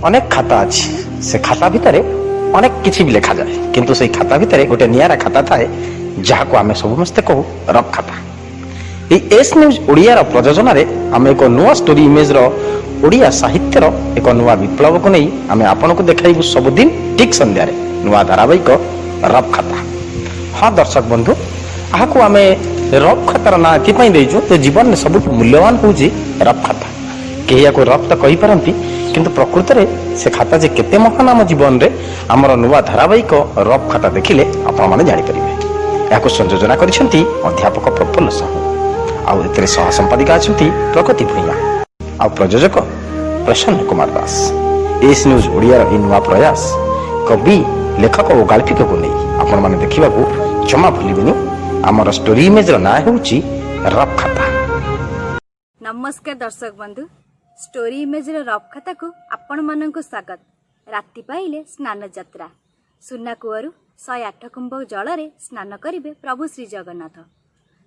অনেক খাতা আছে, সে খাতা ভিতরে অনেক কিছু বি লেখা যায়, কিন্তু সেই খাতা ভিতরে গোটে নিয়ারা খাতা থাকে যাহাকে আমি সমস্তে কহু রফ খাতা। এই এস নিউজ ওড়িয়ার প্রযোজনার আমি এক নূয়া স্টোরি ইমেজর ওড়িয়া সাহিত্যর এক নূয়া বিপ্লবকে নেই আমি আপনার দেখাইবু সবুদিন ঠিক সন্ধ্যার নূয়া ধারাবাহিক রফ খাতা। হ্যাঁ দর্শক বন্ধু, আহকু আমি রফ খাতার না এথিপাই দেইছু যে জীবনে সবুঠু মূল্যবান হচ্ছে রফ খাতা। কেহি ইয়াকু রফ তো কইপারନ୍ତି, কিন্তু প্রকৃতরে সে খাতা যে কেতে মহান আম জীবନରେ আমার নূয়া ধারাবাহিক রফ খাতা দেখিলে আপনার মানে জাঁপারে। এখন সংযোজনা করেছেন অধ্যাপক প্রফুল্ল সাহু, ଆଉ ଏଥିରେ ସହ ସମ୍ପାଦିକା ଅଛନ୍ତି ପ୍ରଗତି ଭୂଇଁଆ, ଆଉ ପ୍ରଯୋଜକ ପ୍ରସନ୍ନ କୁମାର ଦାସ। ଏସ୍ ନ୍ୟୁଜ୍ ଓଡ଼ିଆର ଏହି ନୂଆ ପ୍ରୟାସ କବି, ଲେଖକ ଓ ଗାଳ୍ପିକକୁ ନେଇ ଆପଣମାନେ ଦେଖିବାକୁ ଜମା ଭୁଲିବେନି। ଆମର ଷ୍ଟୋରି ଇମେଜର ନାଁ ହେଉଛି ରଫ୍ ଖାତା। ନମସ୍କାର ଦର୍ଶକ ବନ୍ଧୁ, ଷ୍ଟୋରି ଇମେଜର ରଫ୍ ଖାତାକୁ ଆପଣମାନଙ୍କୁ ସ୍ୱାଗତ। ରାତି ପାଇଲେ ସ୍ନାନ ଯାତ୍ରା। ସୁନା କୂଅରୁ 108 କୁମ୍ଭ ଜଳରେ ସ୍ନାନ କରିବେ ପ୍ରଭୁ ଶ୍ରୀ ଜଗନ୍ନାଥ।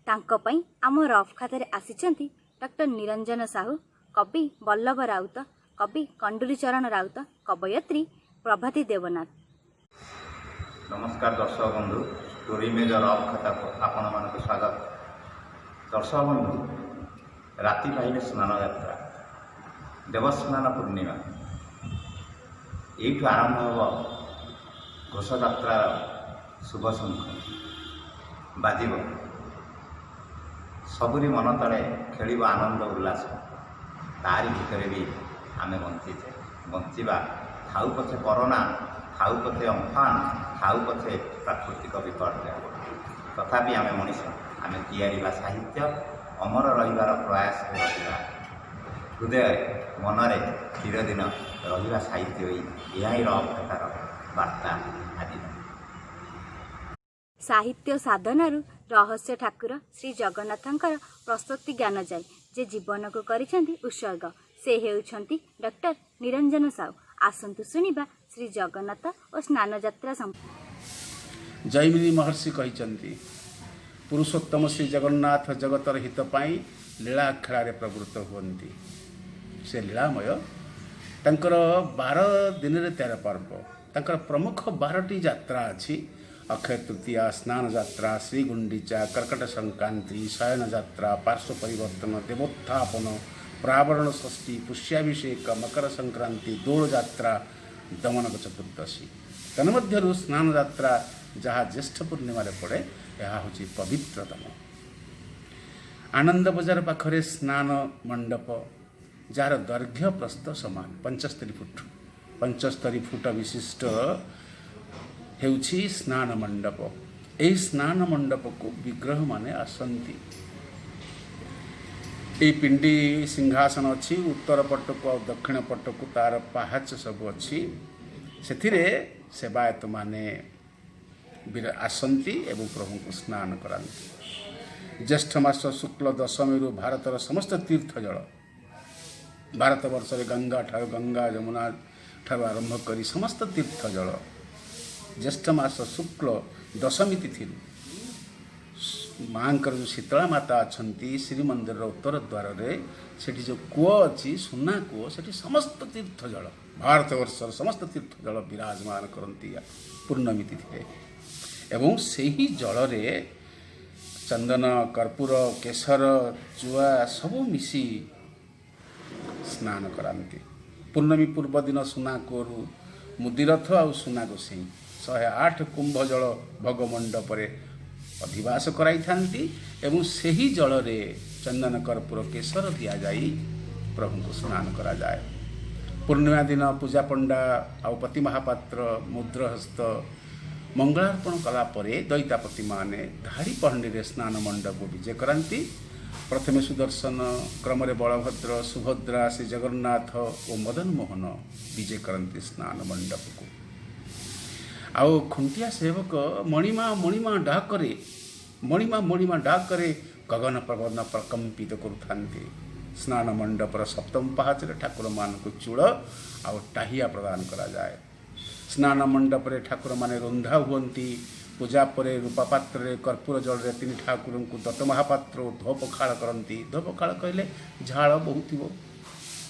ତାଙ୍କ ପାଇଁ ଆମ ରଫ୍ ଖାତାରେ ଆସିଛନ୍ତି ଡକ୍ଟର ନିରଞ୍ଜନ ସାହୁ, କବି ବଲ୍ଲଭ ରାଉତ, କବି କଣ୍ଡୁରୀ ଚରଣ ରାଉତ, କବୟତ୍ରୀ ପ୍ରଭାତୀ ଦେବନାଥ। ନମସ୍କାର ଦର୍ଶକ ବନ୍ଧୁ, ଷ୍ଟୋରି ଇମେଜ ରଫ୍ ଖାତାକୁ ଆପଣମାନଙ୍କୁ ସ୍ୱାଗତ। ଦର୍ଶକ ବନ୍ଧୁ, ରାତି ପାଇଲେ ସ୍ନାନ ଯାତ୍ରା, ଦେବସ୍ନାନ ପୂର୍ଣ୍ଣିମା। ଏଇଠୁ ଆରମ୍ଭ ହେବ ଘୋଷଯାତ୍ରାର ଶୁଭ ଶଙ୍ଖ ବାଜିବ। ସବୁରି ମନ ତଳେ ଖେଳିବ ଆନନ୍ଦ ଉଲ୍ଲାସ। ତାରି ଭିତରେ ବି ଆମେ ବଞ୍ଚିବା। ଥାଉ ପଛେ କରୋନା, ଥାଉ ପଛେ ଅମ୍ଫାନ, ଥାଉ ପଛେ ପ୍ରାକୃତିକ ବିପର୍ଯ୍ୟୟ, ତଥାପି ଆମେ ମଣିଷ। ଆମେ ତିଆରିବା ସାହିତ୍ୟ, ଅମର ରହିବାର ପ୍ରୟାସରେ ରହିବା। ହୃଦୟରେ ମନରେ ଚିରଦିନ ରହିବା ସାହିତ୍ୟ ହୋଇ ଏହା ହିଁ ରଫ୍ ଖାତାର ବାର୍ତ୍ତା ଆଜି। ସାହିତ୍ୟ ସାଧନାରୁ ରହସ୍ୟ ଠାକୁର ଶ୍ରୀ ଜଗନ୍ନାଥଙ୍କର ପ୍ରଶସ୍ତି ଜ୍ଞାନ ଯାଏ ଯେ ଜୀବନକୁ କରିଛନ୍ତି ଉତ୍ସର୍ଗ, ସେ ହେଉଛନ୍ତି ଡକ୍ଟର ନିରଞ୍ଜନ ସାହୁ। ଆସନ୍ତୁ ଶୁଣିବା ଶ୍ରୀ ଜଗନ୍ନାଥ ଓ ସ୍ନାନଯାତ୍ରା। ଜୈମିନୀ ମହର୍ଷି କହିଛନ୍ତି, ପୁରୁଷୋତ୍ତମ ଶ୍ରୀ ଜଗନ୍ନାଥ ଜଗତର ହିତ ପାଇଁ ଲୀଳା ଖେଳାରେ ପ୍ରବୃତ୍ତ ହୁଅନ୍ତି। ସେ ଲୀଳାମୟ। ତାଙ୍କର 12 ଦିନରେ 13 ପର୍ବ। ତାଙ୍କର ପ୍ରମୁଖ 12ଟି ଯାତ୍ରା ଅଛି। ଅକ୍ଷୟ ତୃତୀୟା, ସ୍ନାନ ଯାତ୍ରା, ଶ୍ରୀଗୁଣ୍ଡିଚା, କର୍କଟ ସଂକ୍ରାନ୍ତି, ଶୟନ ଯାତ୍ରା, ପାର୍ଶ୍ୱ ପରିବର୍ତ୍ତନ, ଦେବୋତ୍ଥାପନ, ପ୍ରାବରଣ ଷଷ୍ଠୀ, ପୁଷ୍ୟାଭିଷେକ, ମକର ସଂକ୍ରାନ୍ତି, ଦୋଳ ଯାତ୍ରା, ଦମନକ ଚତୁର୍ଦ୍ଦଶୀ। ତନ୍ମଧ୍ୟରୁ ସ୍ନାନ ଯାତ୍ରା, ଯାହା ଜ୍ୟେଷ୍ଠ ପୂର୍ଣ୍ଣିମାରେ ପଡ଼େ, ଏହା ହେଉଛି ପବିତ୍ରତମ। ଆନନ୍ଦ ବଜାର ପାଖରେ ସ୍ନାନ ମଣ୍ଡପ, ଯାହାର ଦୈର୍ଘ୍ୟ ପ୍ରସ୍ଥ ସମାନ 75 ଫୁଟ ବିଶିଷ୍ଟ ହେଉଛି ସ୍ନାନ ମଣ୍ଡପ। ଏହି ସ୍ନାନ ମଣ୍ଡପକୁ ବିଗ୍ରହମାନେ ଆସନ୍ତି। ଏହି ପିଣ୍ଡି ସିଂହାସନ ଅଛି। ଉତ୍ତର ପଟକୁ ଆଉ ଦକ୍ଷିଣ ପଟକୁ ତାର ପାହାଚ ସବୁ ଅଛି। ସେଥିରେ ସେବାୟତମାନେ ଆସନ୍ତି ଏବଂ ପ୍ରଭୁଙ୍କୁ ସ୍ନାନ କରାନ୍ତି। ଜ୍ୟେଷ୍ଠ ମାସ ଶୁକ୍ଳ ଦଶମୀରୁ ଭାରତର ସମସ୍ତ ତୀର୍ଥ ଜଳ, ଭାରତବର୍ଷରେ ଗଙ୍ଗା ଯମୁନା ଠାରୁ ଆରମ୍ଭ କରି ସମସ୍ତ ତୀର୍ଥ ଜଳ ଜ୍ୟେଷ୍ଠ ମାସ ଶୁକ୍ଳ ଦଶମୀ ତିଥିରୁ ମାଆଙ୍କର ଯେଉଁ ଶୀତଳା ମାତା ଅଛନ୍ତି ଶ୍ରୀମନ୍ଦିରର ଉତ୍ତର ଦ୍ୱାରରେ, ସେଠି ଯେଉଁ କୂଅ ଅଛି, ସୁନା କୂଅ, ସେଠି ସମସ୍ତ ତୀର୍ଥ ଜଳ, ଭାରତବର୍ଷର ସମସ୍ତ ତୀର୍ଥ ଜଳ ବିରାଜମାନ କରନ୍ତି ପୂର୍ଣ୍ଣମୀ ତିଥିରେ। ଏବଂ ସେହି ଜଳରେ ଚନ୍ଦନ, କର୍ପୂର, କେଶର, ଚୁଆ ସବୁ ମିଶି ସ୍ନାନ କରାନ୍ତି। ପୂର୍ଣ୍ଣମୀ ପୂର୍ବ ଦିନ ସୁନା କୂଅରୁ ମୁଦିରଥ ଆଉ ସୁନା ଗୋସେଇଁ 108 କୁମ୍ଭ ଜଳ ଭୋଗ ମଣ୍ଡପରେ ଅଧିବାସ କରାଇଥାନ୍ତି ଏବଂ ସେହି ଜଳରେ ଚନ୍ଦନ, କର୍ପୂର, କେଶର ଦିଆଯାଇ ପ୍ରଭୁଙ୍କୁ ସ୍ନାନ କରାଯାଏ। ପୂର୍ଣ୍ଣିମା ଦିନ ପୂଜା ପଣ୍ଡା ଆଉ ପତି ମହାପାତ୍ର ମୁଦ୍ରହସ୍ତ ମଙ୍ଗଳାର୍ପଣ କଲା ପରେ ଦଇତାପତିମାନେ ଧାଡ଼ି ପହଣ୍ଡିରେ ସ୍ନାନ ମଣ୍ଡପକୁ ବିଜେ କରାନ୍ତି। ପ୍ରଥମେ ସୁଦର୍ଶନ, କ୍ରମରେ ବଳଭଦ୍ର, ସୁଭଦ୍ରା, ଶ୍ରୀ ଜଗନ୍ନାଥ ଓ ମଦନ ମୋହନ ବିଜେ କରନ୍ତି ସ୍ନାନ ମଣ୍ଡପକୁ। ଆଉ ଖୁଣ୍ଟିଆ ସେବକ ମଣିମା ଡାକରେ ଗଗନ ପବନ ପ୍ରକମ୍ପିତ କରୁଥାନ୍ତି। ସ୍ନାନ ମଣ୍ଡପର ସପ୍ତମ ପାହାଚରେ ଠାକୁରମାନଙ୍କୁ ଚୂଳ ଆଉ ଟାହିଆ ପ୍ରଦାନ କରାଯାଏ। ସ୍ନାନ ମଣ୍ଡପରେ ଠାକୁରମାନେ ରନ୍ଧା ହୁଅନ୍ତି। ପୂଜା ପରେ ରୂପା ପାତ୍ରରେ କର୍ପୂର ଜଳରେ 3 ଠାକୁରଙ୍କୁ ଦତ୍ତ ମହାପାତ୍ର ଧୋପଖାଳ କରନ୍ତି। ଧୋପଖାଳ କହିଲେ ଝାଳ ବହୁଥିବ,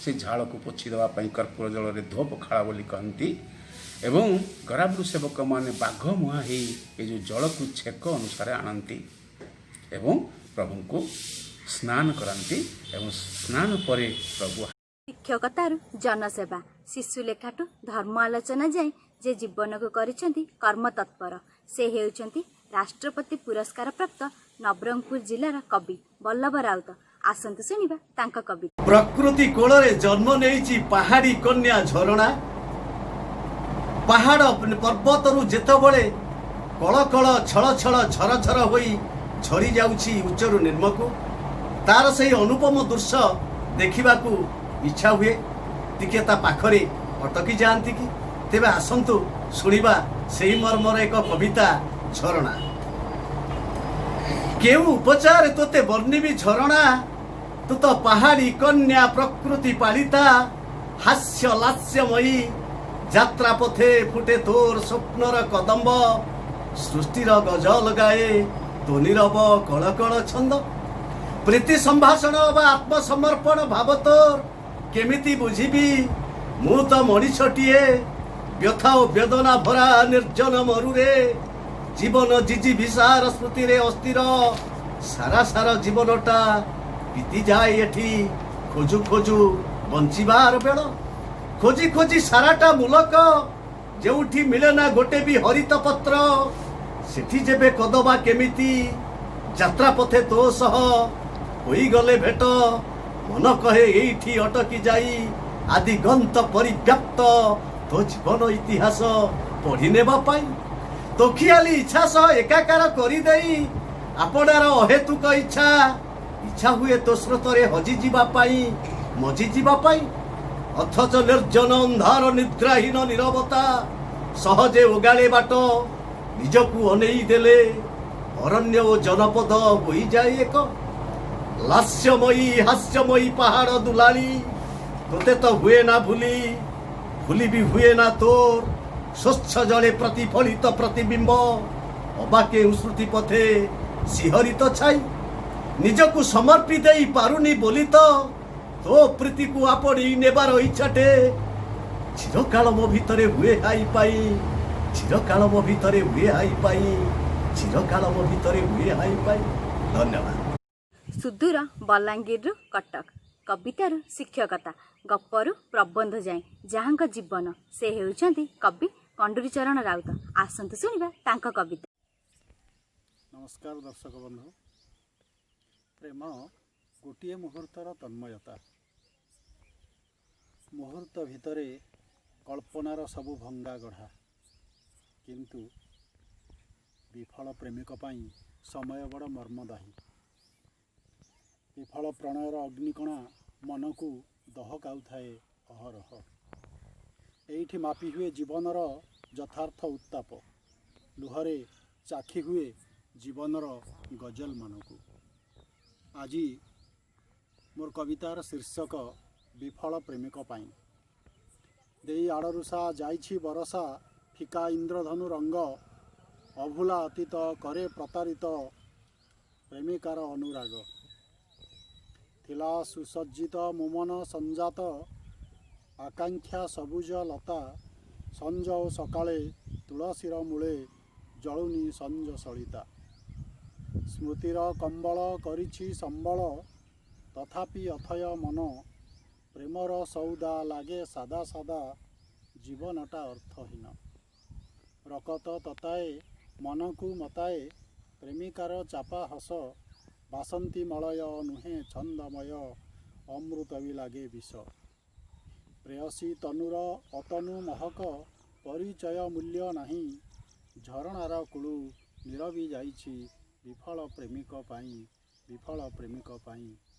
से झाड़ को पोछि देवा पई कर्पूर जल रे धो पखाड़ा बोली कहती एवं गराबरू सेवक माने बाघ मुहा हे ये जो जल को छेक अनुसार आनती एवं प्रभु को स्नान करांती एवं स्नान परे प्रभु शिक्षकतारू जनसेवा शिशु लेखाठू धर्म आलोचना जाए जे जीवन को करिसेंती कर्म तत्पर से हेउचंती राष्ट्रपति पुरस्कार प्राप्त नवरंगपुर जिलार कवि बल्लभ राउत आसंतु शुणिबा तांका कविता। प्रकृति कोଳରେ जन्म नेइची पहाड़ी कन्या झरणा पहाड़ पर्वतरू जेतबळे कଳ कଳ छଳ छଳ झर झर होई झरी जाउची उच्चरू निर्मकू तार सेही अनुपम दृश्य देखिबाकू इच्छा हुए टिके ता पाखरे अटकी जाती कि तेबे आसंतु शुणिबा सेही मर्मर एक कविता झरणा। केउ उपचार तोते वर्णिबी झरणा तू तो पहाड़ी कन्या प्रकृति पालिता हास्य लास्यमयी यात्रा पथे फुटे तोर स्वप्नर कदम्ब सृष्टिर गजल गाए ध्वनिरव कळ कळ छंद प्रीति संभाषण व आत्मसमर्पण भाव तोर केमिति बुझिबी मु तो मनीषटीए व्यथा और वेदना भरा निर्जन मरुरे जीवन जिजी विसार स्मृति रे अस्थिर सारा सारा जीवनटा बीती जाए एठी खोजु खोजु बंचिबार बेल खोजी खोजी साराटा मूलक जेउठी मिले ना गोटे भी हरित पत्र सेठी जेबे कदबा केमिति यात्रा पथे तो सह होई गले भेट मन कहे एठी अटकी जाई आदि गंत परिव्याप्त तो जीवन इतिहास पढ़ी नेबा पाई तो खियाली इच्छा सह एकाकार करी देई आपणार अहेतुक इच्छा इच्छा हुए तो स्रोतरे हजि जीवा पाई मजी जीवा पाई अथच निर्जन अंधार निद्राहीन नीरवता सहजे ओगाले बाट निजकू अनेई देले अरण्य ओ जनपद होई जाए एक लास्यमयी हास्यमयी पहाड़ दुलाली तोते तो हुए ना भूली भूली भी हुए ना तोर स्वच्छ जले प्रतिफलित प्रतिबिंब अबाके स्मृति पथे सिहरित छाई निजकू समर्पी देई पारुनी बोली तो प्रीति को आपड़ी नेबार इच्छाटे चिरकाल मो भितरे हुए हाई पाई चिरकाल मो भितरे हुए हाई पाई चिरकाल मो भितरे हुए हाई पाई। धन्यवाद। सुदूर बलांगीर कटक कवितारू शिक्षकता गप्परू प्रबंध जाए जहाँक जीवन से हेउचंती कवि कंडूरी चरण राउत आसंतु शुणिबा तांका कविता। नमस्कार दर्शक बंधु प्रेम गोटे मुहूर्तर तन्मयता मुहूर्त भितरे कल्पनार सबु भंगा गढ़ा किंतु विफल प्रेमिक पाई समय बड़ मर्मदाही विफल प्रणयर अग्निकणा मन को दहकाउ थाए अहरह एठी मापी हुए जीवनर यथार्थ उत्ताप लुहरे चाखी हुए जीवनर गजल मानकू आज मोर कवितार शीर्षक विफल प्रेमिक पाई देई आड़रुषा जाइछि बरसा फिका इंद्रधनु रंग अभूला अतीत करे प्रतारित प्रेमिकार अनुराग थिला सुसज्जित मोमन संजात आकांक्षा सबुज लता संज ओ सकाळे तुलसीर मूले जळुनी संज सलिता स्मृतिर कंबल करिछि संबल तथापि अथय मन प्रेमर सौदा लागे सादा सादा जीवनटा अर्थहीन रकत तताए मन को मताए प्रेमिकार चापा हस बासंती मलय नुहे छंदमय अमृत भी लागे विष प्रेयसी तनुर अतनु महक परिचय मूल्य नाही झरणार कूलू निरबी जाइछि विफल प्रेमिक पाई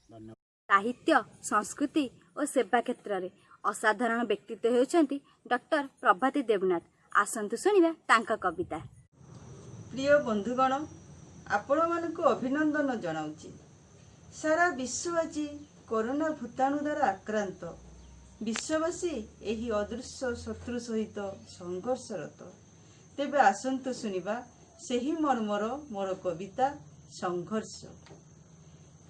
धन्यवाद। साहित्य संस्कृति और सेवा क्षेत्र में असाधारण व्यक्तित्व होती डॉक्टर प्रभाती देवनाथ आसंतु शुणिबा तांका कविता। प्रिय बंधुगण आपण मानक अभिनंदन जनाऊँगी सारा विश्व आज कोरोना भूताणु द्वारा आक्रांत विश्ववासी यही अदृश्य शत्रु सहित संघर्षरत तेबे आसंतु शुणिबा सेही मर्मर मोर कविता संघर्ष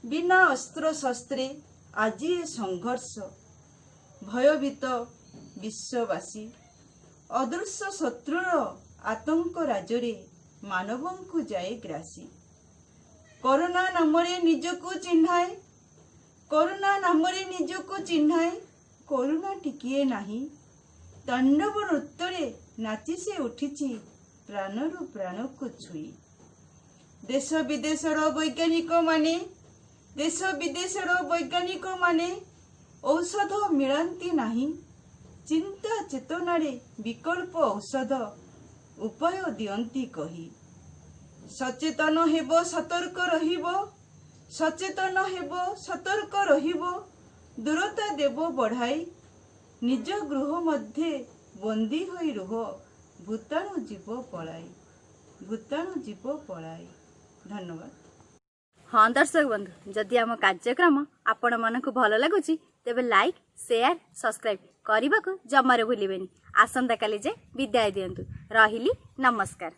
बिना अस्त्र शस्त्रे आज ये संघर्ष ଭୟଭୀତ ବିଶ୍ୱବାସୀ। ଅଦୃଶ୍ୟ ଶତ୍ରୁର ଆତଙ୍କ ରାଜ୍ୟରେ ମାନବଙ୍କୁ ଯାଏ ଗ୍ରାସୀ। କରୋନା ନାମରେ ନିଜକୁ ଚିହ୍ନାଏ, କରୋନା ନାମରେ ନିଜକୁ ଚିହ୍ନାଏ, କରୋନା ଟିକିଏ ନାହିଁ। ତାଣ୍ଡବ ନୃତ୍ୟରେ ନାଚି ସେ ଉଠିଛି ପ୍ରାଣରୁ ପ୍ରାଣକୁ ଛୁଇଁ। ଦେଶ ବିଦେଶର ବୈଜ୍ଞାନିକମାନେ ଔଷଧ ମିଳନ୍ତି ନାହିଁ। ଚିନ୍ତା ଚେତନାରେ ବିକଳ୍ପ ଔଷଧ ଉପାୟ ଦିଅନ୍ତି କହି। ସଚେତନ ହେବ ସତର୍କ ରହିବ, ଦୂରତା ଦେବ ବଢ଼ାଇ। ନିଜ ଗୃହ ମଧ୍ୟରେ ବନ୍ଦୀ ହୋଇ ରୁହ, ଭୂତାଣୁ ଜୀବ ପଳାଇ। ଧନ୍ୟବାଦ। ହଁ ଦର୍ଶକ ବନ୍ଧୁ, ଯଦି ଆମ କାର୍ଯ୍ୟକ୍ରମ ଆପଣମାନଙ୍କୁ ଭଲ ଲାଗୁଛି ତେବେ ଲାଇକ୍, ସେୟାର, ସବସ୍କ୍ରାଇବ୍ କରିବାକୁ ଜମାରୁ ଭୁଲିବେନି। ଆସନ୍ତାକାଲି ଯେ ବିଦାୟ ଦିଅନ୍ତୁ। ରହିଲି, ନମସ୍କାର।